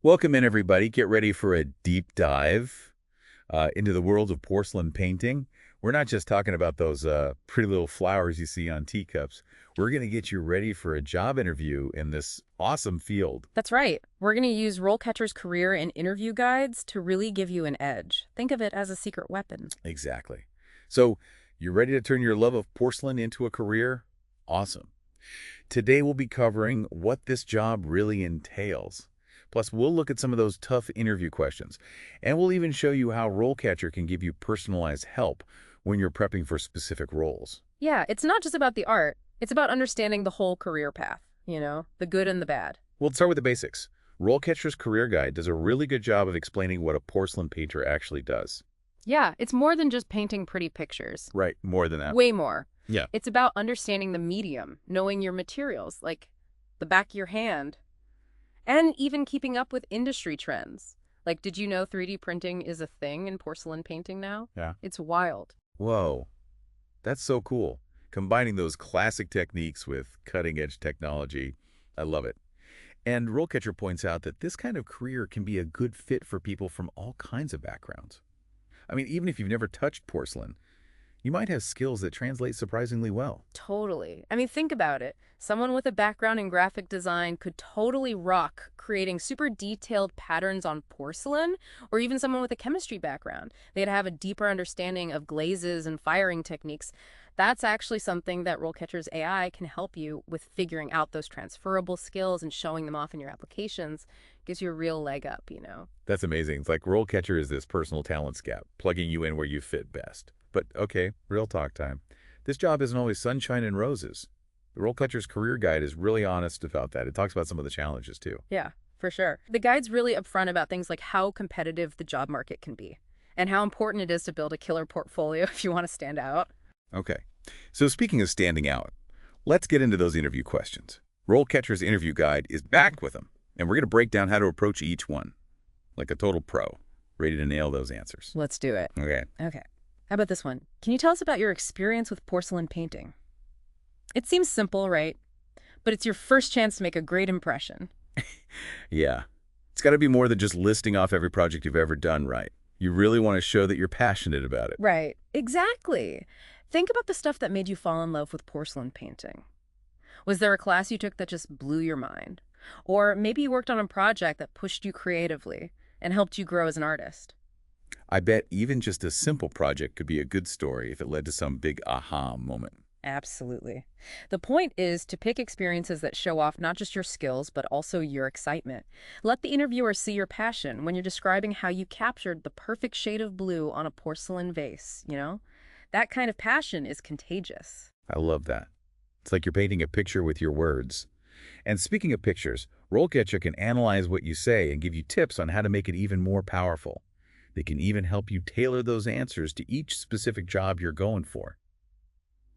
Welcome in, everybody. Get ready for a deep dive into the world of porcelain painting. We're not just talking about those pretty little flowers you see on teacups. We're going to get you ready for a job interview in this awesome field. That's right. We're going to use RoleCatcher's career and interview guides to really give you an edge. Think of it as a secret weapon. Exactly. So, you ready to turn your love of porcelain into a career? Awesome. Today, we'll be covering what this job really entails. Plus, we'll look at some of those tough interview questions. And we'll even show you how RoleCatcher can give you personalized help when you're prepping for specific roles. Yeah, it's not just about the art. It's about understanding the whole career path, the good and the bad. We'll start with the basics. RoleCatcher's Career Guide does a really good job of explaining what a porcelain painter actually does. Yeah, it's more than just painting pretty pictures. Right, more than that. Way more. Yeah. It's about understanding the medium, knowing your materials, like the back of your hand, and even keeping up with industry trends. Like, did you know 3D printing is a thing in porcelain painting now? Yeah. It's wild. Whoa, that's so cool. Combining those classic techniques with cutting-edge technology. I love it. And RoleCatcher points out that this kind of career can be a good fit for people from all kinds of backgrounds. I mean, even if you've never touched porcelain, you might have skills that translate surprisingly well. Totally. I mean, think about it. Someone with a background in graphic design could totally rock creating super detailed patterns on porcelain, or even someone with a chemistry background. They'd have a deeper understanding of glazes and firing techniques. That's actually something that RoleCatcher's AI can help you with, figuring out those transferable skills and showing them off in your applications. Gives you a real leg up. That's amazing. It's like RoleCatcher is this personal talents gap, plugging you in where you fit best. But okay, real talk time. This job isn't always sunshine and roses. The RoleCatcher's Career Guide is really honest about that. It talks about some of the challenges too. Yeah, for sure. The guide's really upfront about things like how competitive the job market can be and how important it is to build a killer portfolio if you want to stand out. Okay, so speaking of standing out, let's get into those interview questions. RoleCatcher's interview guide is back with them, and we're going to break down how to approach each one, like a total pro, ready to nail those answers. Let's do it. Okay. Okay. How about this one? Can you tell us about your experience with porcelain painting? It seems simple, right? But it's your first chance to make a great impression. Yeah. It's got to be more than just listing off every project you've ever done, right? You really want to show that you're passionate about it. Right. Exactly. Think about the stuff that made you fall in love with porcelain painting. Was there a class you took that just blew your mind? Or maybe you worked on a project that pushed you creatively and helped you grow as an artist. I bet even just a simple project could be a good story if it led to some big aha moment. Absolutely. The point is to pick experiences that show off not just your skills, but also your excitement. Let the interviewer see your passion when you're describing how you captured the perfect shade of blue on a porcelain vase. That kind of passion is contagious. I love that. It's like you're painting a picture with your words. And speaking of pictures, RoleCatcher can analyze what you say and give you tips on how to make it even more powerful. They can even help you tailor those answers to each specific job you're going for.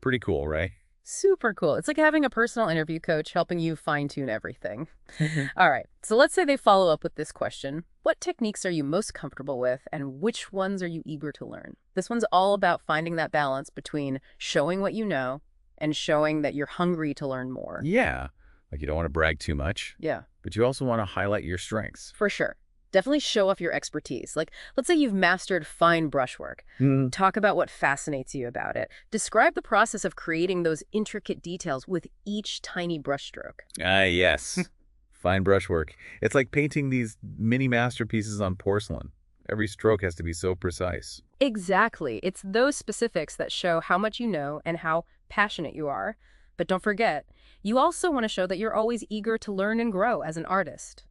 Pretty cool, right? Super cool. It's like having a personal interview coach helping you fine-tune everything. All right, so let's say they follow up with this question. What techniques are you most comfortable with, and which ones are you eager to learn? This one's all about finding that balance between showing what you know and showing that you're hungry to learn more. Yeah, like you don't want to brag too much, Yeah, but you also want to highlight your strengths. for sure. Definitely show off your expertise. Like, let's say you've mastered fine brushwork. Talk about what fascinates you about it. Describe the process of creating those intricate details with each tiny brushstroke. Yes. Fine brushwork. It's like painting these mini masterpieces on porcelain. Every stroke has to be so precise. Exactly. It's those specifics that show how much you know and how passionate you are. But don't forget, you also want to show that you're always eager to learn and grow as an artist.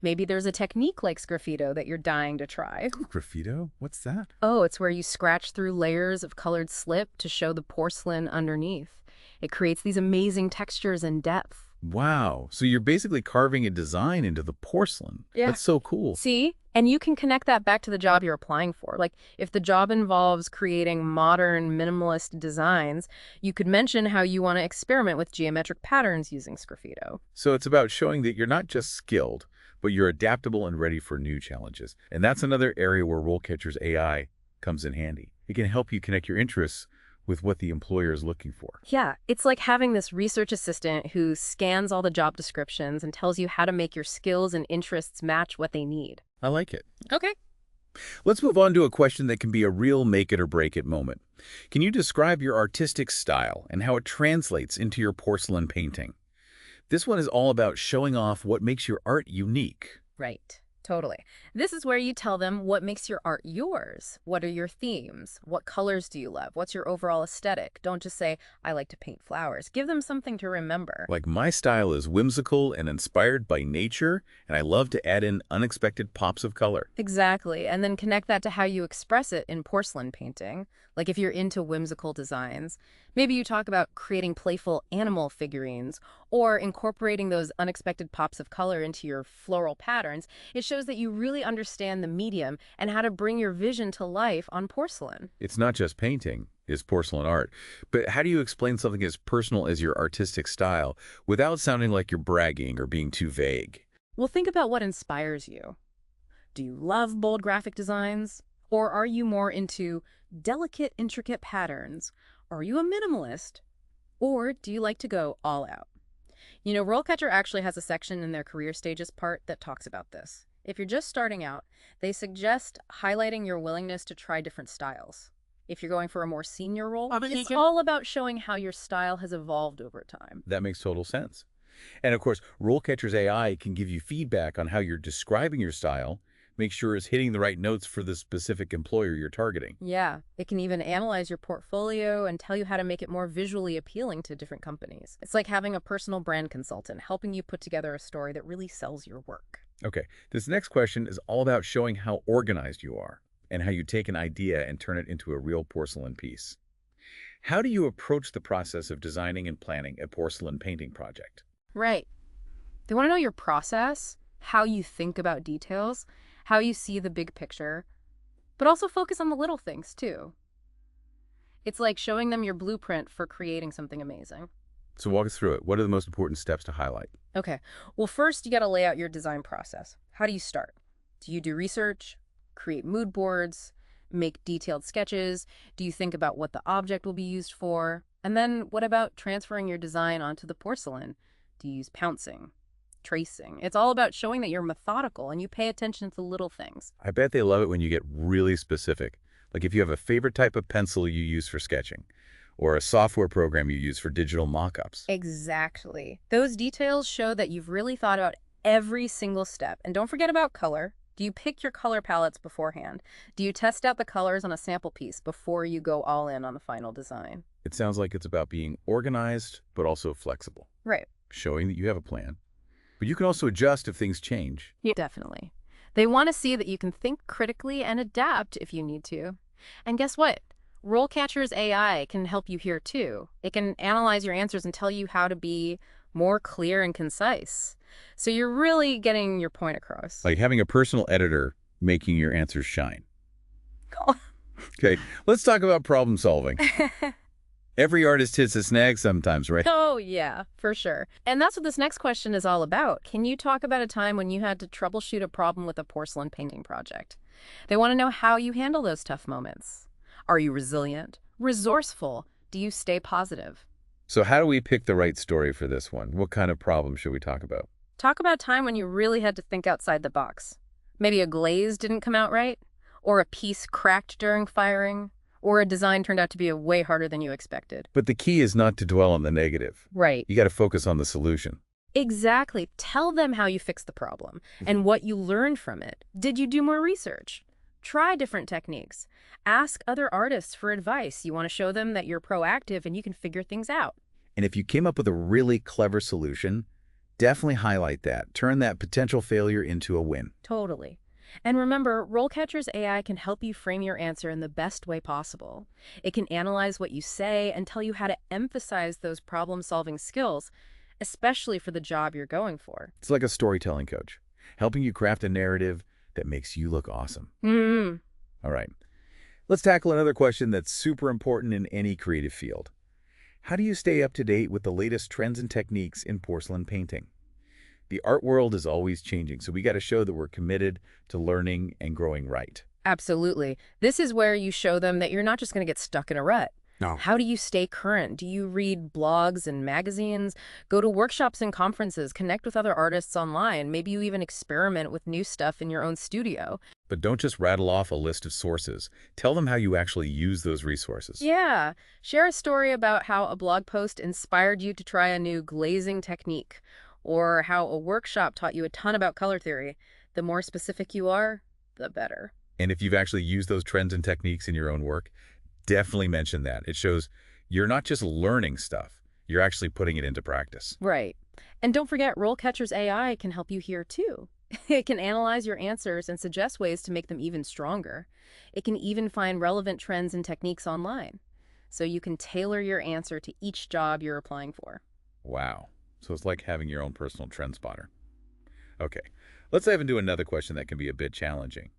Maybe there's a technique like sgraffito that you're dying to try. Graffito? What's that? Oh, it's where you scratch through layers of colored slip to show the porcelain underneath. It creates these amazing textures and depth. Wow. So you're basically carving a design into the porcelain. Yeah. That's so cool. See? And you can connect that back to the job you're applying for. Like, if the job involves creating modern, minimalist designs, you could mention how you want to experiment with geometric patterns using sgraffito. So it's about showing that you're not just skilled, but you're adaptable and ready for new challenges. And that's another area where RoleCatcher's AI comes in handy. It can help you connect your interests with what the employer is looking for. Yeah, it's like having this research assistant who scans all the job descriptions and tells you how to make your skills and interests match what they need. I like it. Okay. Let's move on to a question that can be a real make it or break it moment. Can you describe your artistic style and how it translates into your porcelain painting? This one is all about showing off what makes your art unique. Right. Totally. This is where you tell them what makes your art yours. What are your themes? What colors do you love? What's your overall aesthetic? Don't just say, I like to paint flowers. Give them something to remember. Like, my style is whimsical and inspired by nature, and I love to add in unexpected pops of color. Exactly. And then connect that to how you express it in porcelain painting. Like if you're into whimsical designs, maybe you talk about creating playful animal figurines or incorporating those unexpected pops of color into your floral patterns. It shows that you really understand the medium and how to bring your vision to life on porcelain. It's not just painting, it's porcelain art. But how do you explain something as personal as your artistic style without sounding like you're bragging or being too vague? Well, think about what inspires you. Do you love bold graphic designs? Or are you more into delicate, intricate patterns? Are you a minimalist? Or do you like to go all out? You know, RoleCatcher actually has a section in their career stages part that talks about this. If you're just starting out, they suggest highlighting your willingness to try different styles. If you're going for a more senior role, it's all about showing how your style has evolved over time. That makes total sense. And of course, RoleCatcher's AI can give you feedback on how you're describing your style, make sure it's hitting the right notes for the specific employer you're targeting. Yeah, it can even analyze your portfolio and tell you how to make it more visually appealing to different companies. It's like having a personal brand consultant helping you put together a story that really sells your work. Okay, this next question is all about showing how organized you are and how you take an idea and turn it into a real porcelain piece. How do you approach the process of designing and planning a porcelain painting project? Right. They want to know your process, how you think about details, how you see the big picture, but also focus on the little things too. It's like showing them your blueprint for creating something amazing. So walk us through it. What are the most important steps to highlight? Okay, well first you got to lay out your design process. How do you start? Do you do research, create mood boards, make detailed sketches? Do you think about what the object will be used for? And then what about transferring your design onto the porcelain? Do you use pouncing? Tracing. It's all about showing that you're methodical and you pay attention to little things. I bet they love it when you get really specific. Like if you have a favorite type of pencil you use for sketching, or a software program you use for digital mock-ups. Exactly. Those details show that you've really thought about every single step. And don't forget about color. Do you pick your color palettes beforehand? Do you test out the colors on a sample piece before you go all in on the final design? It sounds like it's about being organized, but also flexible. Right. Showing that you have a plan. But you can also adjust if things change. Yeah, definitely. They want to see that you can think critically and adapt if you need to. And guess what? RoleCatcher's AI can help you here too. It can analyze your answers and tell you how to be more clear and concise. So you're really getting your point across. Like having a personal editor making your answers shine. Okay, let's talk about problem solving. Every artist hits a snag sometimes, right? Oh, yeah, for sure. And that's what this next question is all about. Can you talk about a time when you had to troubleshoot a problem with a porcelain painting project? They want to know how you handle those tough moments. Are you resilient? Resourceful? Do you stay positive? So how do we pick the right story for this one? What kind of problem should we talk about? Talk about a time when you really had to think outside the box. Maybe a glaze didn't come out right, or a piece cracked during firing, or a design turned out to be way harder than you expected. But the key is not to dwell on the negative. Right. You got to focus on the solution. Exactly. Tell them how you fixed the problem and what you learned from it. Did you do more research? Try different techniques. Ask other artists for advice. You want to show them that you're proactive and you can figure things out. And if you came up with a really clever solution, definitely highlight that. Turn that potential failure into a win. Totally. And remember, RoleCatcher's AI can help you frame your answer in the best way possible. It can analyze what you say and tell you how to emphasize those problem-solving skills, especially for the job you're going for. It's like a storytelling coach, helping you craft a narrative that makes you look awesome. All right. Let's tackle another question that's super important in any creative field. How do you stay up to date with the latest trends and techniques in porcelain painting? The art world is always changing, so we got to show that we're committed to learning and growing right. Absolutely. This is where you show them that you're not just going to get stuck in a rut. No. How do you stay current? Do you read blogs and magazines, go to workshops and conferences, connect with other artists online? Maybe you even experiment with new stuff in your own studio. But don't just rattle off a list of sources. Tell them how you actually use those resources. Yeah, share a story about how a blog post inspired you to try a new glazing technique, or how a workshop taught you a ton about color theory. The more specific you are, the better. And if you've actually used those trends and techniques in your own work, definitely mention that. It shows you're not just learning stuff, you're actually putting it into practice. Right. And don't forget, RoleCatcher's AI can help you here too. It can analyze your answers and suggest ways to make them even stronger. It can even find relevant trends and techniques online, so you can tailor your answer to each job you're applying for. Wow. So it's like having your own personal trend spotter. Okay, let's dive into another question that can be a bit challenging.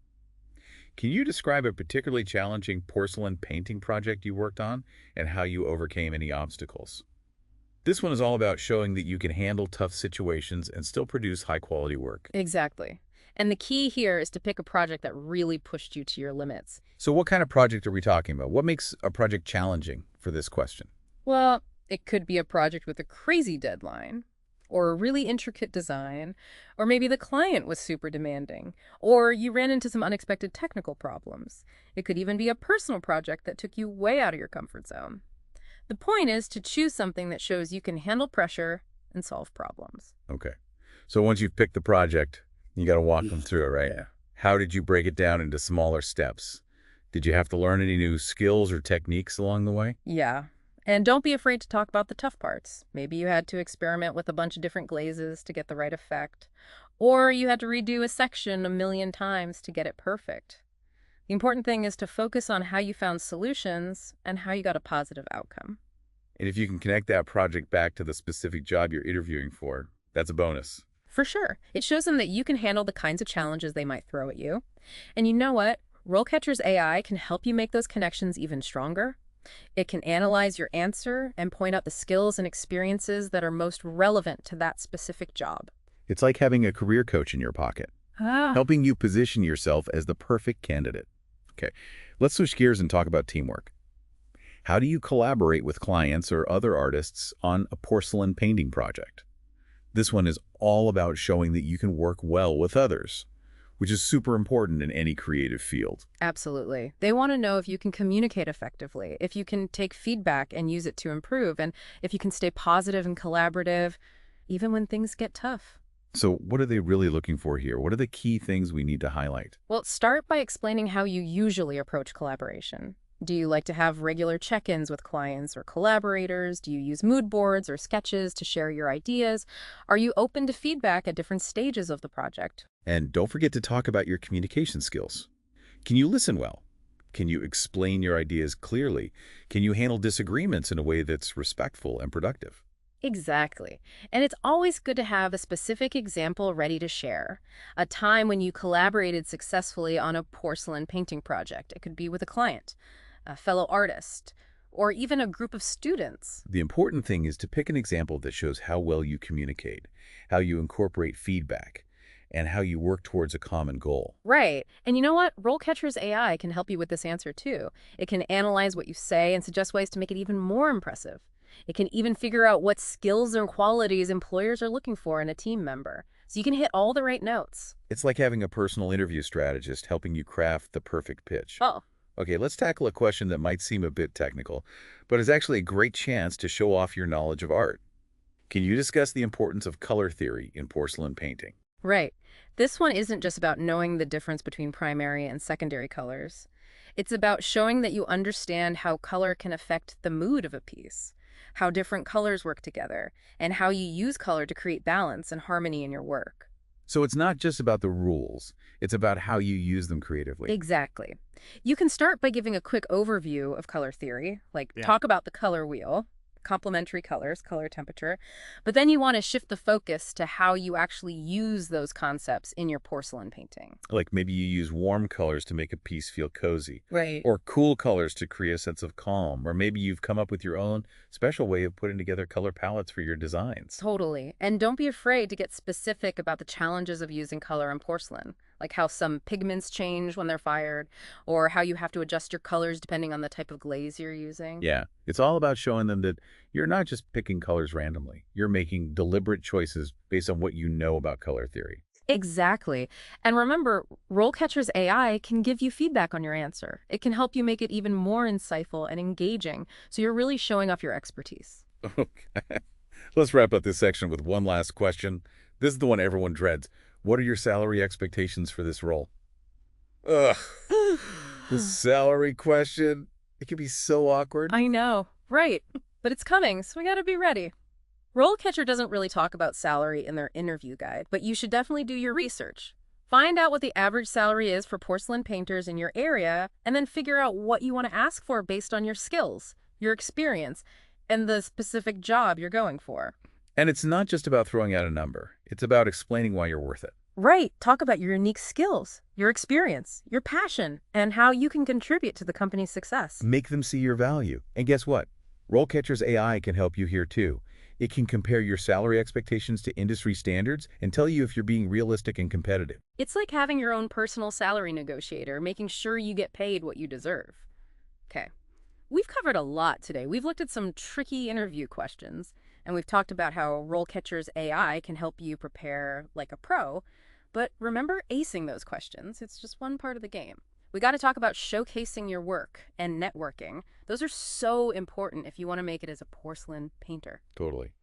Can you describe a particularly challenging porcelain painting project you worked on and how you overcame any obstacles? This one is all about showing that you can handle tough situations and still produce high-quality work. Exactly. And the key here is to pick a project that really pushed you to your limits. So what kind of project are we talking about? What makes a project challenging for this question? Well, it could be a project with a crazy deadline, or a really intricate design, or maybe the client was super demanding, or you ran into some unexpected technical problems. It could even be a personal project that took you way out of your comfort zone. The point is to choose something that shows you can handle pressure and solve problems. Okay. So once you've picked the project, you got to walk them through it, right? Yeah. How did you break it down into smaller steps? Did you have to learn any new skills or techniques along the way? Yeah. And don't be afraid to talk about the tough parts. Maybe you had to experiment with a bunch of different glazes to get the right effect. Or you had to redo a section a million times to get it perfect. The important thing is to focus on how you found solutions and how you got a positive outcome. And if you can connect that project back to the specific job you're interviewing for, that's a bonus. For sure. It shows them that you can handle the kinds of challenges they might throw at you. And you know what? RoleCatcher's AI can help you make those connections even stronger. It can analyze your answer and point out the skills and experiences that are most relevant to that specific job. It's like having a career coach in your pocket, helping you position yourself as the perfect candidate. Okay, let's switch gears and talk about teamwork. How do you collaborate with clients or other artists on a porcelain painting project? This one is all about showing that you can work well with others, which is super important in any creative field. Absolutely. They want to know if you can communicate effectively, if you can take feedback and use it to improve, and if you can stay positive and collaborative, even when things get tough. So what are they really looking for here? What are the key things we need to highlight? Well, start by explaining how you usually approach collaboration. Do you like to have regular check-ins with clients or collaborators? Do you use mood boards or sketches to share your ideas? Are you open to feedback at different stages of the project? And don't forget to talk about your communication skills. Can you listen well? Can you explain your ideas clearly? Can you handle disagreements in a way that's respectful and productive? Exactly. And it's always good to have a specific example ready to share. A time when you collaborated successfully on a porcelain painting project. It could be with a client, a fellow artist, or even a group of students. The important thing is to pick an example that shows how well you communicate, how you incorporate feedback, and how you work towards a common goal. Right. And you know what? RoleCatcher's AI can help you with this answer too. It can analyze what you say and suggest ways to make it even more impressive. It can even figure out what skills and qualities employers are looking for in a team member, so you can hit all the right notes. It's like having a personal interview strategist helping you craft the perfect pitch. Oh, Okay, let's tackle a question that might seem a bit technical, but is actually a great chance to show off your knowledge of art. Can you discuss the importance of color theory in porcelain painting? right. This one isn't just about knowing the difference between primary and secondary colors. It's about showing that you understand how color can affect the mood of a piece, how different colors work together, and how you use color to create balance and harmony in your work. So it's not just about the rules, it's about how you use them creatively. Exactly. You can start by giving a quick overview of color theory, like Yeah. talk about the color wheel, complementary colors, color temperature, but then you want to shift the focus to how you actually use those concepts in your porcelain painting. Like maybe you use warm colors to make a piece feel cozy, Right. or cool colors to create a sense of calm, or maybe you've come up with your own special way of putting together color palettes for your designs. Totally. And don't be afraid to get specific about the challenges of using color in porcelain. like how some pigments change when they're fired, or how you have to adjust your colors depending on the type of glaze you're using. Yeah, it's all about showing them that you're not just picking colors randomly. You're making deliberate choices based on what you know about color theory. Exactly. And remember, RoleCatcher's AI can give you feedback on your answer. It can help you make it even more insightful and engaging, so you're really showing off your expertise. Okay. Let's wrap up this section with one last question. This is the one everyone dreads. What are your salary expectations for this role? Ugh, the salary question. It can be so awkward. I know, right. But it's coming, so we gotta be ready. RoleCatcher doesn't really talk about salary in their interview guide, but you should definitely do your research. Find out what the average salary is for porcelain painters in your area, and then figure out what you want to ask for based on your skills, your experience, and the specific job you're going for. And it's not just about throwing out a number. It's about explaining why you're worth it. Right. Talk about your unique skills, your experience, your passion, and how you can contribute to the company's success. Make them see your value. And guess what? RoleCatcher's AI can help you here too. It can compare your salary expectations to industry standards and tell you if you're being realistic and competitive. It's like having your own personal salary negotiator, making sure you get paid what you deserve. Okay. We've covered a lot today. We've looked at some tricky interview questions, and we've talked about how RoleCatcher's AI can help you prepare like a pro. But remember acing those questions. It's just one part of the game. We got to talk about showcasing your work and networking. Those are so important if you want to make it as a porcelain painter. Totally.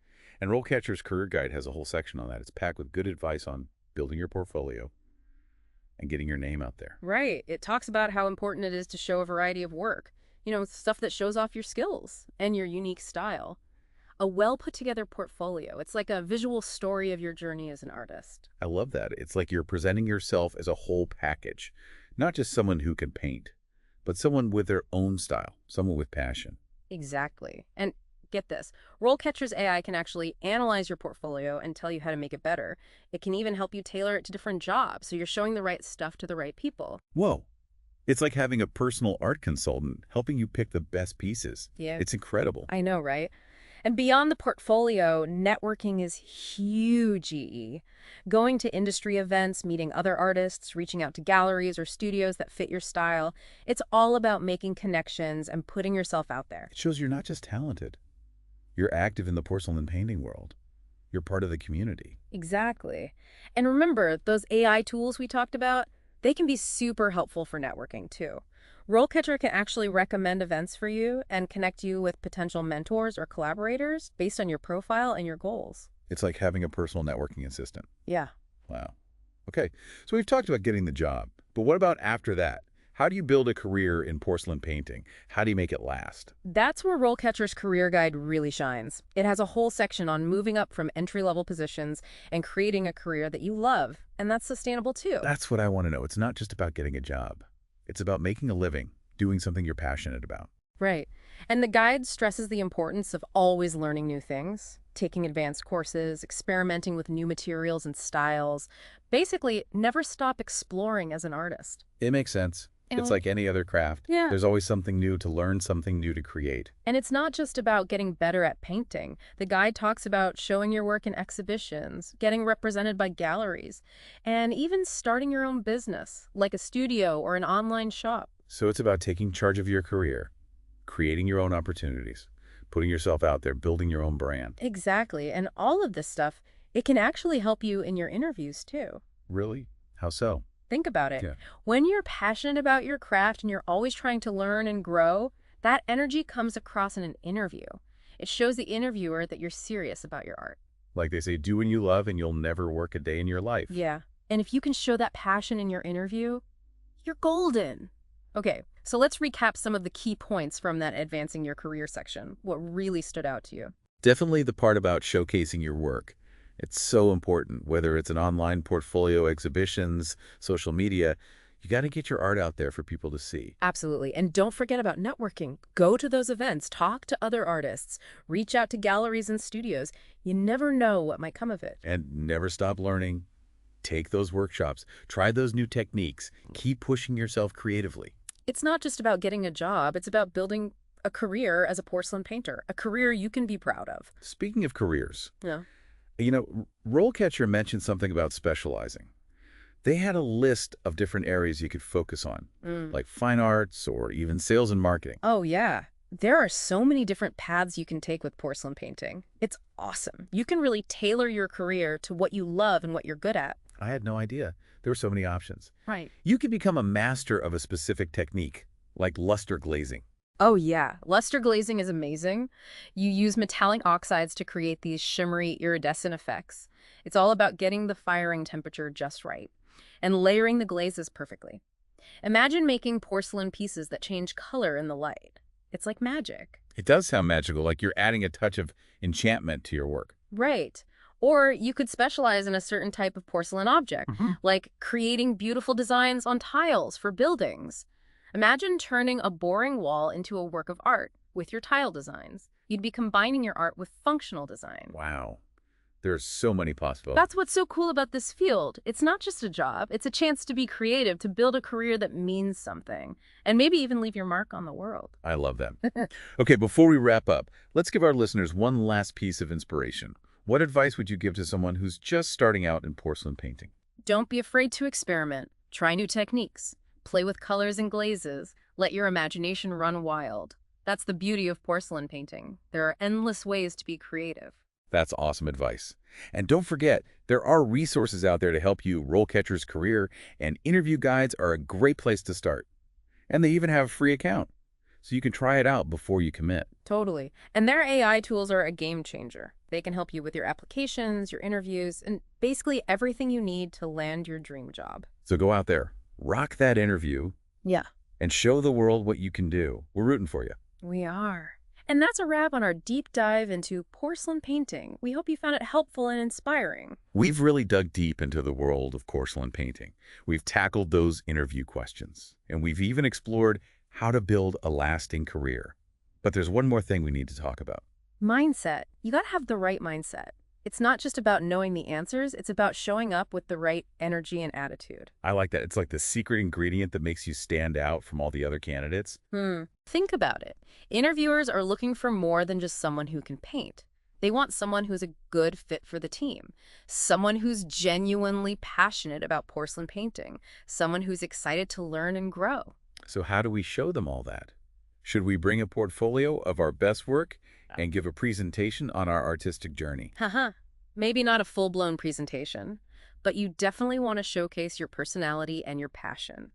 And RoleCatcher's Career Guide has a whole section on that. It's packed with good advice on building your portfolio and getting your name out there. Right. It talks about how important it is to show a variety of work. You know, stuff that shows off your skills and your unique style. A well-put-together portfolio. It's like a visual story of your journey as an artist. I love that. It's like you're presenting yourself as a whole package, not just someone who can paint, but someone with their own style, someone with passion. Exactly. And get this, RoleCatcher's AI can actually analyze your portfolio and tell you how to make it better. It can even help you tailor it to different jobs, so you're showing the right stuff to the right people. Whoa. It's like having a personal art consultant helping you pick the best pieces. Yeah. It's incredible. I know, right? And beyond the portfolio, networking is huge, EE. Going to industry events, meeting other artists, reaching out to galleries or studios that fit your style. It's all about making connections and putting yourself out there. It shows you're not just talented. You're active in the porcelain painting world. You're part of the community. Exactly. And remember, those AI tools we talked about, they can be super helpful for networking too. RoleCatcher can actually recommend events for you and connect you with potential mentors or collaborators based on your profile and your goals. It's like having a personal networking assistant. Yeah. Wow. Okay, so we've talked about getting the job, but what about after that? How do you build a career in porcelain painting? How do you make it last? That's where RoleCatcher's Career Guide really shines. It has a whole section on moving up from entry-level positions and creating a career that you love, and that's sustainable too. That's what I want to know. It's not just about getting a job. It's about making a living, doing something you're passionate about. Right. And the guide stresses the importance of always learning new things, taking advanced courses, experimenting with new materials and styles. Basically, never stop exploring as an artist. It makes sense. It's like any other craft. Yeah. There's always something new to learn, something new to create. And it's not just about getting better at painting. The guide talks about showing your work in exhibitions, getting represented by galleries, and even starting your own business, like a studio or an online shop. So it's about taking charge of your career, creating your own opportunities, putting yourself out there, building your own brand. Exactly. And all of this stuff, it can actually help you in your interviews too. Really? How so? Think about it. Yeah. When you're passionate about your craft and you're always trying to learn and grow, that energy comes across in an interview. It shows the interviewer that you're serious about your art. Like they say, do what you love and you'll never work a day in your life. Yeah. And if you can show that passion in your interview, you're golden. Okay, so let's recap some of the key points from that advancing your career section. What really stood out to you? Definitely the part about showcasing your work. It's so important, whether it's an online portfolio, exhibitions, social media. You got to get your art out there for people to see. Absolutely. And don't forget about networking. Go to those events, talk to other artists, reach out to galleries and studios. You never know what might come of it. And never stop learning. Take those workshops. Try those new techniques. Keep pushing yourself creatively. It's not just about getting a job. It's about building a career as a porcelain painter, a career you can be proud of. Speaking of careers, Yeah. you know, RoleCatcher mentioned something about specializing. They had a list of different areas you could focus on, Mm. like fine arts or even sales and marketing. Oh, yeah. There are so many different paths you can take with porcelain painting. It's awesome. You can really tailor your career to what you love and what you're good at. I had no idea. There were so many options. Right. You could become a master of a specific technique, like luster glazing. Oh, yeah. Luster glazing is amazing. You use metallic oxides to create these shimmery, iridescent effects. It's all about getting the firing temperature just right and layering the glazes perfectly. Imagine making porcelain pieces that change color in the light. It's like magic. It does sound magical, like you're adding a touch of enchantment to your work. Right. Or you could specialize in a certain type of porcelain object, like creating beautiful designs on tiles for buildings. Imagine turning a boring wall into a work of art with your tile designs. You'd be combining your art with functional design. Wow. There's so many possibilities. That's what's so cool about this field. It's not just a job. It's a chance to be creative, to build a career that means something, and maybe even leave your mark on the world. I love that. Okay, before we wrap up, let's give our listeners one last piece of inspiration. What advice would you give to someone who's just starting out in porcelain painting? Don't be afraid to experiment. Try new techniques. Play with colors and glazes. Let your imagination run wild. That's the beauty of porcelain painting. There are endless ways to be creative. That's awesome advice. And don't forget, there are resources out there to help you. RoleCatcher's Career and interview guides are a great place to start. And they even have a free account, so you can try it out before you commit. Totally. And their AI tools are a game changer. They can help you with your applications, your interviews, and basically everything you need to land your dream job. So go out there, rock that interview, Yeah, and show the world what you can do. We're rooting for you. we are. And that's a wrap on our deep dive into porcelain painting. We hope you found it helpful and inspiring. We've really dug deep into the world of porcelain painting. We've tackled those interview questions, and we've even explored how to build a lasting career. But there's one more thing we need to talk about. Mindset. You got to have the right mindset. It's not just about knowing the answers, it's about showing up with the right energy and attitude. I like that. It's like the secret ingredient that makes you stand out from all the other candidates. Think about it. Interviewers are looking for more than just someone who can paint. They want someone who's a good fit for the team, someone who's genuinely passionate about porcelain painting, someone who's excited to learn and grow. So how do we show them all that? Should we bring a portfolio of our best work and give a presentation on our artistic journey? Haha. Maybe not a full-blown presentation, but you definitely want to showcase your personality and your passion.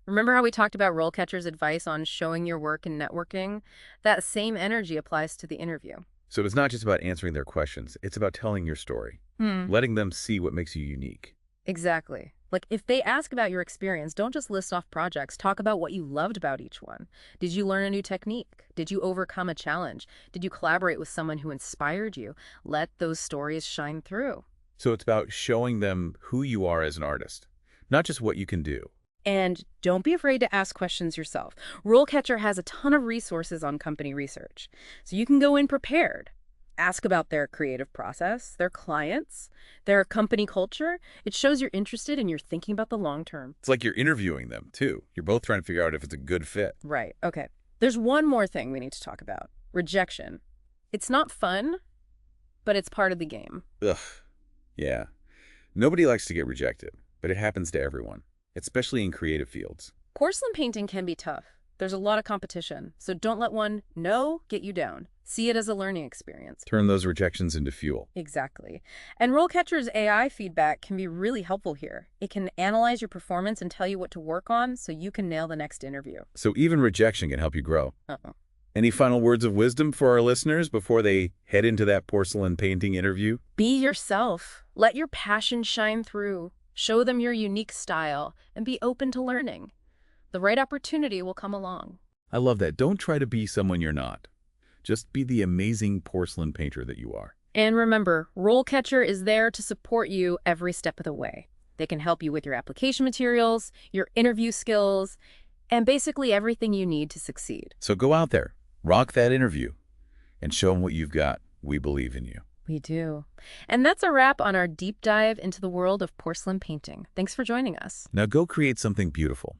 Remember how we talked about RoleCatcher's advice on showing your work and networking? That same energy applies to the interview. So it's not just about answering their questions. It's about telling your story, letting them see what makes you unique. Exactly. Like, if they ask about your experience, don't just list off projects. Talk about what you loved about each one. Did you learn a new technique? Did you overcome a challenge? Did you collaborate with someone who inspired you? Let those stories shine through. So it's about showing them who you are as an artist, not just what you can do. And don't be afraid to ask questions yourself. RoleCatcher has a ton of resources on company research, so you can go in prepared. Ask about their creative process, their clients, their company culture. It shows you're interested and you're thinking about the long term. It's like you're interviewing them, too. You're both trying to figure out if it's a good fit. Right. Okay. There's one more thing we need to talk about. Rejection. It's not fun, but it's part of the game. Ugh. Yeah. Nobody likes to get rejected, but it happens to everyone, especially in creative fields. Porcelain painting can be tough. There's a lot of competition, so don't let one no get you down. See it as a learning experience. Turn those rejections into fuel. Exactly. And RoleCatcher's AI feedback can be really helpful here. It can analyze your performance and tell you what to work on so you can nail the next interview. So even rejection can help you grow. Uh-oh. Any final words of wisdom for our listeners before they head into that porcelain painting interview? Be yourself. Let your passion shine through. Show them your unique style and be open to learning. The right opportunity will come along. I love that. Don't try to be someone you're not. Just be the amazing porcelain painter that you are. And remember, RoleCatcher is there to support you every step of the way. They can help you with your application materials, your interview skills, and basically everything you need to succeed. So go out there, rock that interview, and show them what you've got. We believe in you. We do. And that's a wrap on our deep dive into the world of porcelain painting. Thanks for joining us. Now go create something beautiful.